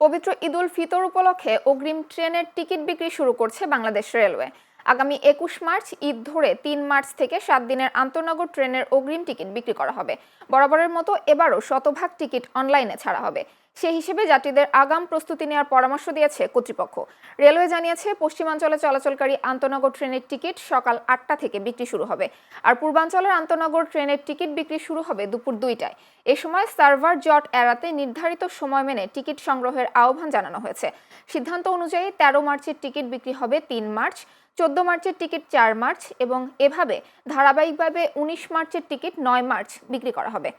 পবিত্র ঈদুল ফিতর উপলক্ষে অগ্রিম ট্রেনের টিকিট বিক্রি শুরু করছে বাংলাদেশ রেলওয়ে। আগামী ২১ মার্চ ঈদ ধরে ৩ মার্চ থেকে ৭ দিনের আন্তনগর ট্রেনের অগ্রিম টিকিট বিক্রি করা হবে। বরাবরের মতো এবারও শতভাগ টিকিট অনলাইনে ছাড়া হবে। সেই হিসেবে যাত্রীদের আগাম প্রস্তুতি নেওয়ার পরামর্শ দিয়েছে কর্তৃপক্ষ। রেলওয়ে জানিয়েছে, পশ্চিমাঞ্চলে চলাচলকারী আন্তনগর ট্রেনের টিকিট সকাল ৮টা থেকে বিক্রি শুরু হবে, আর পূর্বাঞ্চলের আন্তনগর ট্রেনের টিকিট বিক্রি শুরু হবে দুপুর ২টায়। এ সময় সার্ভার জট এড়াতে নির্ধারিত সময় মেনে টিকিট সংগ্রহের আহ্বান জানানো হয়েছে। সিদ্ধান্ত অনুযায়ী ১৩ মার্চের টিকিট বিক্রি হবে ৩ মার্চ, ১৪ মার্চের টিকিট ৪ মার্চ এবং এভাবে ধারাবাহিকভাবে ১৯ মার্চের টিকিট ৯ মার্চ বিক্রি করা হবে।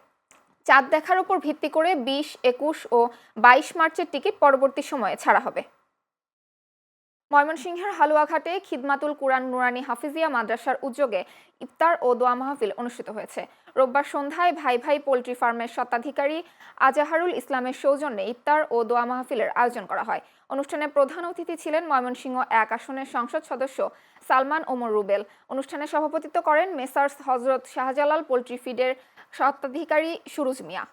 চাঁদ দেখার উপর ভিত্তি করে ২০, ২১ ও ২২ মার্চের টিকিট পরবর্তী সময়ে ছাড়া হবে। ময়মনসিংহের হালুয়াঘাটে খিদমাতুল কুরআন নুরানী হাফিজিয়া মাদ্রাসার উদ্যোগে ইফতার ও দোয়া মাহফিল অনুষ্ঠিত হয়েছে। রোববার সন্ধ্যায় ভাই ভাই পোল্ট্রি ফার্মের স্বত্বাধিকারী আজাহারুল ইসলামের সৌজন্যে ইফতার ও দোয়া মাহফিলের আয়োজন করা হয়। অনুষ্ঠানে প্রধান অতিথি ছিলেন ময়মনসিংহ ১ আসনের সংসদ সদস্য সালমান ওমর রুবেল। অনুষ্ঠানে সভাপতিত্ব করেন মেসার্স হজরত শাহজালাল পোল্ট্রি ফিডের স্বত্বাধিকারী সুরুজ মিয়া।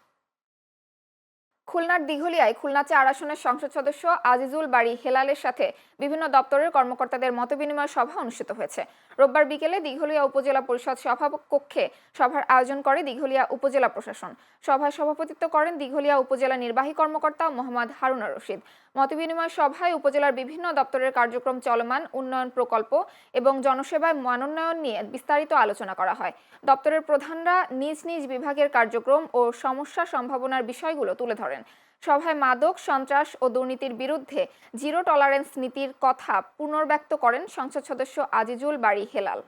খুলনার দিঘলিয়ায় খুলনা ৪ আসনের সংসদ সদস্য আজিজুল বারী হেলালের সাথে বিভিন্ন দপ্তরের কর্মকর্তাদের মতবিনিময় সভা অনুষ্ঠিত হয়েছে। রোববার বিকেলে দিঘলিয়া উপজেলা পরিষদ সভা কক্ষে সভার আয়োজন করে দিঘলিয়া উপজেলা প্রশাসন। সভায় সভাপতিত্ব করেন দিঘলিয়া উপজেলা নির্বাহী কর্মকর্তা মোহাম্মদ হারুনা রশিদ। মতবিনিময় সভায় উপজেলার বিভিন্ন দপ্তরের কার্যক্রম, চলমান উন্নয়ন প্রকল্প এবং জনসেবায় মানোন্নয়ন নিয়ে বিস্তারিত আলোচনা করা হয়। দপ্তরের প্রধানরা নিজ নিজ বিভাগের কার্যক্রম ও সমস্যা সম্ভাবনার বিষয়গুলো তুলে ধরেন। সভায় মাদক, সন্ত্রাস ও দুর্নীতির বিরুদ্ধে জিরো টলারেন্স নীতির কথা পুনর্ব্যক্ত করেন সংসদ সদস্য আজিজুল বারী হেলাল।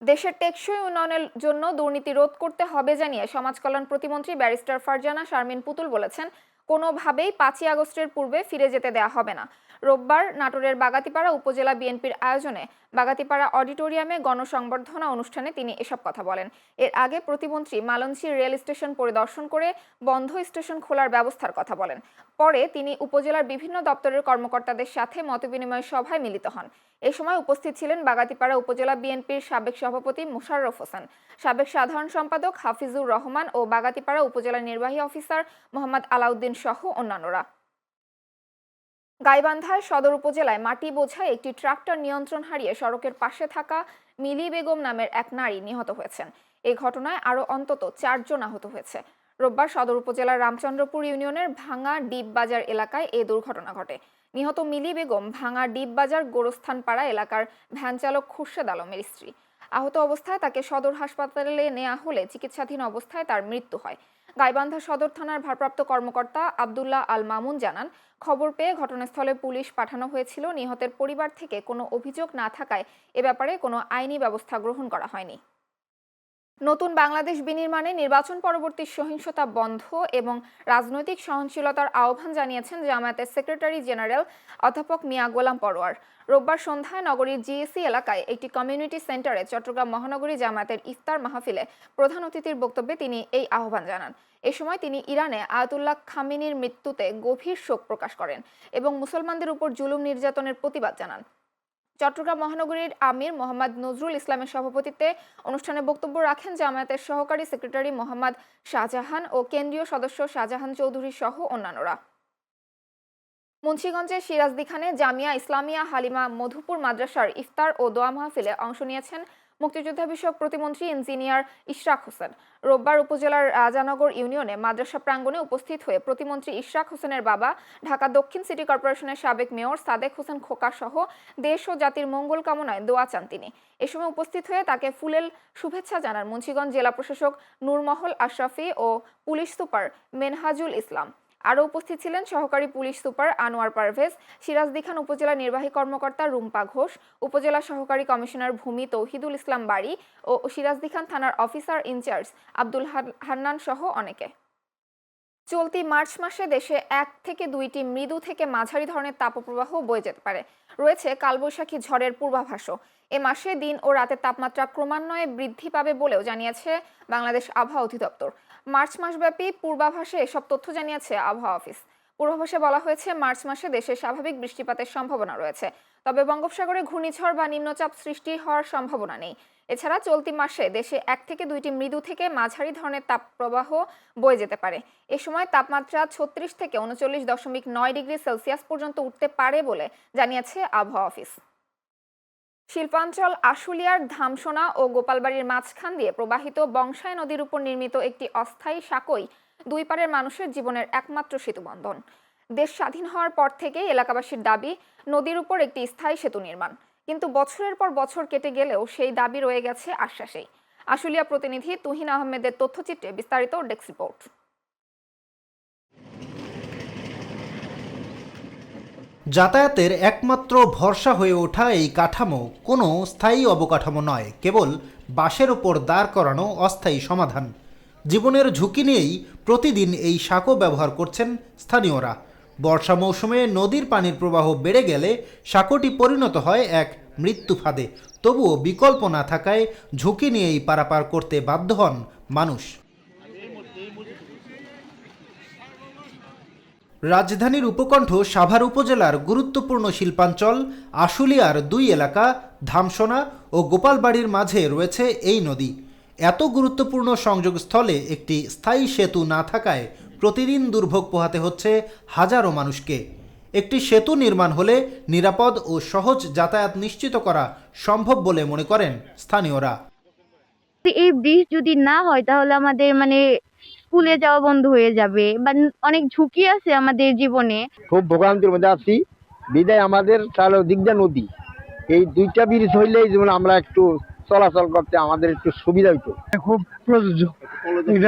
দেশের টেকসই উন্নয়নের জন্য দুর্নীতি রোধ করতে হবে জানিয়ে সমাজ কল্যাণ প্রতিমন্ত্রী ব্যারিস্টার ফারজানা শারমিন পুতুল বলেছেন, কোনোভাবেই ৫ই আগস্টের পূর্বে ফিরে যেতে দেয়া হবে না। রোববার নাটোরের বাগাতিপাড়া উপজেলা বিএনপির আয়োজনে বাগাতিপাড়া অডিটোরিয়ামে গণসংবর্ধনা অনুষ্ঠানে তিনি এসব কথা বলেন। এর আগে প্রতিমন্ত্রী মালঞ্চি রেল স্টেশন পরিদর্শন করে বন্ধ স্টেশন খোলার ব্যবস্থার কথা বলেন। পরে তিনি উপজেলার বিভিন্ন দপ্তরের কর্মকর্তাদের সাথে মতবিনিময় সভায় মিলিত হন। এ সময় উপস্থিত ছিলেন বাগাতিপাড়া উপজেলা বিএনপির সাবেক সভাপতি মোশাররফ হোসেন, সাবেক সাধারণ সম্পাদক হাফিজুর রহমান ও বাগাতিপাড়া উপজেলা নির্বাহী অফিসার মোহাম্মদ আলাউদ্দিন সহ অন্যান্যরা। গাইবান্ধায় সদর উপজেলায় মাটি বোঝাই একটি ট্রাক্টর নিয়ন্ত্রণ হারিয়ে সড়কের পাশে থাকা মিলি বেগম নামের এক নারী নিহত হয়েছেন। এই ঘটনায় আরও অন্তত ৪ জন আহত হয়েছে। রোববার সদর উপজেলার রামচন্দ্রপুর ইউনিয়নের ভাঙা ডিপ বাজার এলাকায় এ দুর্ঘটনা ঘটে। নিহত মিলি বেগম ভাঙা ডিপ বাজার গোরস্থানপাড়া এলাকার ভ্যানচালক খুরশেদ আলমের স্ত্রী। আহত অবস্থায় তাকে সদর হাসপাতালে নেওয়া হলে চিকিৎসাধীন অবস্থায় তার মৃত্যু হয়। গাইবান্ধা সদর থানার ভারপ্রাপ্ত কর্মকর্তা আব্দুল্লাহ আল মামুন জানান, খবর পেয়ে ঘটনাস্থলে পুলিশ পাঠানো হয়েছিল। নিহতের পরিবার থেকে কোনো অভিযোগ না থাকায় এ ব্যাপারে কোনো আইনি ব্যবস্থা গ্রহণ করা হয়নি। নতুন বাংলাদেশ বিনির্মাণে নির্বাচন পরবর্তী সহিংসতা বন্ধ এবং রাজনৈতিক সহনশীলতার আহ্বান জানিয়েছেন জামায়াতের সেক্রেটারি জেনারেল অধ্যাপক মিয়া গোলাম পরোয়ার। রোববার সন্ধ্যায় নগরীর জিএসি এলাকায় একটি কমিউনিটি সেন্টারে চট্টগ্রাম মহানগরী জামায়াতের ইফতার মাহফিলে প্রধান অতিথির বক্তব্যে তিনি এই আহ্বান জানান। এ সময় তিনি ইরানে আয়াতুল্লাহ খামেনির মৃত্যুতে গভীর শোক প্রকাশ করেন এবং মুসলমানদের উপর জুলুম নির্যাতনের প্রতিবাদ জানান। চট্টগ্রাম মহানগরীর আমির মোহাম্মদ নজরুল ইসলামের সভাপতিত্বে অনুষ্ঠানে বক্তব্য রাখেন জামায়াতের সহকারী সেক্রেটারি মোহাম্মদ শাহজাহান ও কেন্দ্রীয় সদস্য শাহজাহান চৌধুরী সহ অন্যান্যরা। মুন্সিগঞ্জের সিরাজদিখানে জামিয়া ইসলামিয়া হালিমা মধুপুর মাদ্রাসার ইফতার ও দোয়া মাহফিলে অংশ নিয়েছেন মুক্তিযোদ্ধা বিষয়ক প্রতিমন্ত্রী ইঞ্জিনিয়ার ইশরাক হোসেন। রোববার উপজেলার রাজানগর ইউনিয়নে মাদ্রাসা প্রাঙ্গণে উপস্থিত হয়ে প্রতিমন্ত্রী ইশরাক হোসেনের বাবা ঢাকা দক্ষিণ সিটি কর্পোরেশনের সাবেক মেয়র সাদেক হোসেন খোকা সহ দেশ ও জাতির মঙ্গল কামনায় দোয়া চান তিনি। এ সময় উপস্থিত হয়ে তাকে ফুলেল শুভেচ্ছা জানান মুন্সিগঞ্জ জেলা প্রশাসক নূরমহল আশরাফি ও পুলিশ সুপার মেনহাজুল ইসলাম। আরও উপস্থিত ছিলেন সহকারী পুলিশ সুপার আনোয়ার পারভেজ, সিরাজদিখান উপজেলা নির্বাহী কর্মকর্তা রুম্পা ঘোষ, উপজেলা সহকারী কমিশনার ভূমি তৌহিদুল ইসলাম বাড়ি ও সিরাজদিখান থানার অফিসার ইনচার্জ আব্দুল হান্নান সহ অনেকে। চলতি মার্চ মাসে দেশে ১ থেকে ২টি মৃদু থেকে মাঝারি ধরনের তাপপ্রবাহ বয়ে যেতে পারে। রয়েছে কালবৈশাখী ঝড়ের পূর্বাভাসও। এ মাসে দিন ও রাতের তাপমাত্রা ক্রমান্বয়ে বৃদ্ধি পাবে বলেও জানিয়েছে বাংলাদেশ আবহাওয়া অধিদপ্তর। মার্চ মাসব্যাপী পূর্বাভাসে এসব তথ্য জানিয়েছে আবহাওয়া অফিস। পূর্বাভাসে বলা হয়েছে মার্চ মাসে দেশে স্বাভাবিক বৃষ্টিপাতের সম্ভাবনা রয়েছে, তবে বঙ্গোপসাগরে ঘূর্ণিঝড় বা নিম্নচাপ সৃষ্টি হওয়ার সম্ভাবনা নেই। এছাড়া চলতি মাসে দেশে 1 থেকে 2টি মৃদু থেকে মাঝারি ধরনের তাপপ্রবাহ বয়ে যেতে পারে। এ সময় তাপমাত্রা 36 থেকে 39.9 ডিগ্রি সেলসিয়াস পর্যন্ত উঠতে পারে বলে জানিয়েছে আবহাওয়া অফিস। শিল্পাঞ্চল আশুলিয়ার ধামসোনা ও গোপালবাড়ির মাঝখান দিয়ে প্রবাহিত বংশাই নদীর উপর নির্মিত একটি অস্থায়ী সাঁকোই দুই পারের মানুষের জীবনের একমাত্র সেতুবন্ধন। দেশ স্বাধীন হওয়ার পর থেকে এলাকাবাসীর দাবি নদীর উপর একটি স্থায়ী সেতু নির্মাণ, কিন্তু বছরের পর বছর কেটে গেলেও সেই দাবি রয়ে গেছে আশ্বাসেই। আশুলিয়া প্রতিনিধি তুহিন আহমেদের তথ্যচিত্রে বিস্তারিত ডেস্ক রিপোর্ট। যাতায়াতের একমাত্র ভরসা হয়ে ওঠা এই কাঠামো কোনো স্থায়ী অবকাঠামো নয়, কেবল বাঁশের ওপর দাঁড় করানো অস্থায়ী সমাধান। জীবনের ঝুঁকি নিয়েই প্রতিদিন এই সাঁকো ব্যবহার করছেন স্থানীয়রা। বর্ষা মৌসুমে নদীর পানির প্রবাহ বেড়ে গেলে সাঁকোটি পরিণত হয় এক মৃত্যু ফাঁদে। তবুও বিকল্প না থাকায় ঝুঁকি নিয়েই পারাপার করতে বাধ্য হন মানুষ। রাজধানীর উপকণ্ঠ সাভার উপজেলার গুরুত্বপূর্ণ শিল্পাঞ্চল আশুলিয়ার দুই এলাকা ধামসোনা ও গোপালবাড়ির মাঝে রয়েছে এই নদী। এত গুরুত্বপূর্ণ সংযোগস্থলে একটি স্থায়ী সেতু না থাকায় প্রতিদিন দুর্ভোগ পোহাতে হচ্ছে হাজারো মানুষকে। একটি সেতু নির্মাণ হলে নিরাপদ ও সহজ যাতায়াত নিশ্চিত করা সম্ভব বলে মনে করেন স্থানীয়রা। এই ব্রিজ যদি না হয় তাহলে আমাদের স্কুলে যাওয়া বন্ধ হয়ে যাবে বা অনেক ঝুঁকি আছে আমাদের জীবনে। খুব ভোগান্তির মধ্যে আছি, বিদায় আমাদের দিকটা নদী, এই দুইটা ব্রিজ হইলেই যেমন আমরা একটু চলাচল করতে আমাদের একটু সুবিধা হইতো। খুব প্রযোজ্য।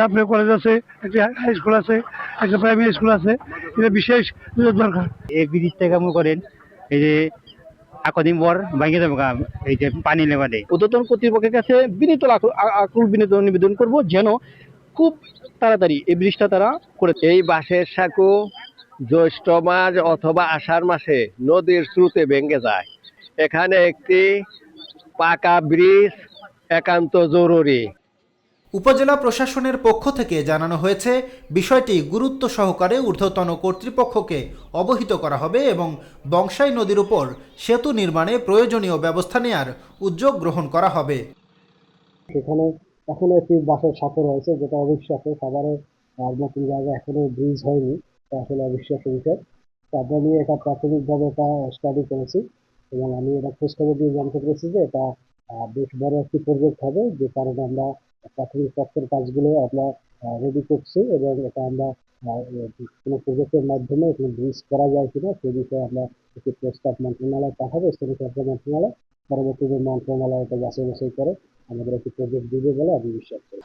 আপনার কলেজ আছে, একটা হাই স্কুল আছে, একটা প্রাইমারি স্কুল আছে, এটা বিশেষ দরকার। এই ব্রিজটা কেমন করেন, এই যে কদিন পর ভেঙে যাবে এই যে পানি লেবাদে। উদ্বোধন কর্তৃপক্ষের কাছে বিনীত আকুল নিবেদন করব যেন খুব তাড়াতাড়ি এই ব্রিজটা তারা করে। এই বাঁশের সাঁকো জ্যৈষ্ঠ মাস অথবা আষাঢ় মাসে নদীর স্রোতে ভেঙে যায়। এখানে একটি পাকা ব্রিজ একান্ত জরুরি। উপজেলা প্রশাসনের পক্ষ থেকে জানানো হয়েছে বিষয়টি গুরুত্ব সহকারে ঊর্ধ্বতন কর্তৃপক্ষকে অবহিত করা হবে এবং বংশাই নদীর উপর সেতু নির্মাণে প্রয়োজনীয় ব্যবস্থা নেয়ার উদ্যোগ গ্রহণ করা হবে। এখানে এখনো একটি বাঁশের সাঁকো রয়েছে, যেটা অবিশ্বাস্য। সাভারে নতুন জায়গায় এখনো ব্রিজ হয়নি, আসলে অবিশ্বাস্য বিষয়। আমরা নিয়ে এটা প্রাথমিকভাবে এটা স্টাডি করেছি এবং আমি এটা খোঁজখবর দিয়ে জানতে পেরেছি যে এটা বেশ বড় একটি প্রজেক্ট হবে, যে কারণে আমরা প্রাথমিক তথ্যের কাজগুলো আমরা রেডি করছি এবং এটা আমরা কোনো প্রজেক্টের মাধ্যমে এখানে ব্রিজ করা যায় কিনা সেই বিষয়ে আমরা একটি প্রস্তাব মন্ত্রণালয় পাঠাবো, স্থানীয় সরকার মন্ত্রণালয়। পরবর্তীতে মন্ত্রণালয় এটা যাচাই করে আমাদের একটি প্রজেক্ট দিবে বলে আমি বিশ্বাস করি।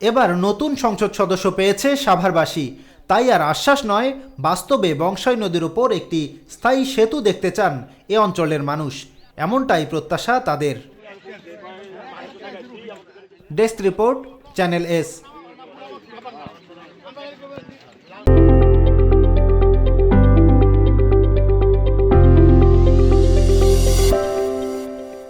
এবার নতুন সংসদ সদস্য পেয়েছে সাভারবাসী, তাই আর আশ্বাস নয়, বাস্তবে বংশাই নদীর উপর একটি স্থায়ী সেতু দেখতে চান এ অঞ্চলের মানুষ। এমনটাই প্রত্যাশা তাদের। Desk report, channel S.